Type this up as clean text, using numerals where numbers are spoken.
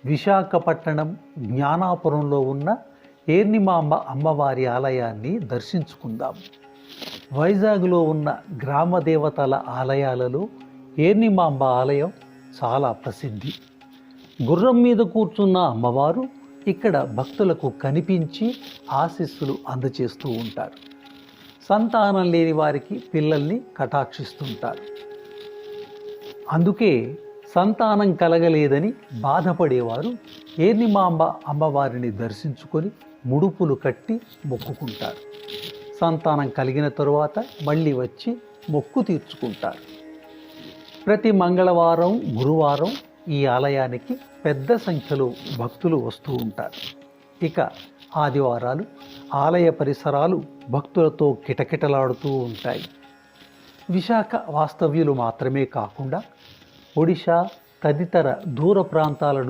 విశాఖపట్టణం జ్ఞానాపురంలో ఉన్న ఏర్నిమాంబ అమ్మవారి ఆలయాన్ని దర్శించుకుందాం. వైజాగ్లో ఉన్న గ్రామ దేవతల ఆలయాలలో ఏర్నిమాంబ ఆలయం చాలా ప్రసిద్ధి. గుర్రం మీద కూర్చున్న అమ్మవారు ఇక్కడ భక్తులకు కనిపించి ఆశీస్సులు అందజేస్తూ ఉంటారు. సంతానం లేని వారికి పిల్లల్ని కటాక్షిస్తుంటారు. అందుకే సంతానం కలగలేదని బాధపడేవారు ఏర్నిమాంబ అమ్మవారిని దర్శించుకొని ముడుపులు కట్టి మొక్కుకుంటారు. సంతానం కలిగిన తరువాత మళ్ళీ వచ్చి మొక్కు తీర్చుకుంటారు. ప్రతి మంగళవారం, గురువారం ఈ ఆలయానికి పెద్ద సంఖ్యలో భక్తులు వస్తూ ఉంటారు. ఇక ఆదివారాలు ఆలయ పరిసరాలు భక్తులతో కిటకిటలాడుతూ ఉంటాయి. విశాఖ వాస్తవ్యులు మాత్రమే కాకుండా ఒడిశా తదితర దూర ప్రాంతాల